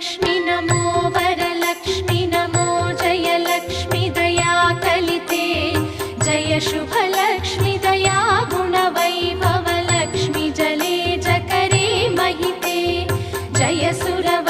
लक्ष्मी नमो वरलक्ष्मी नमो जयलक्ष्मी दया कलिते जय शुभलक्ष्मी दया गुणवैभवलक्ष्मी जले जकरे महिते जय सुरव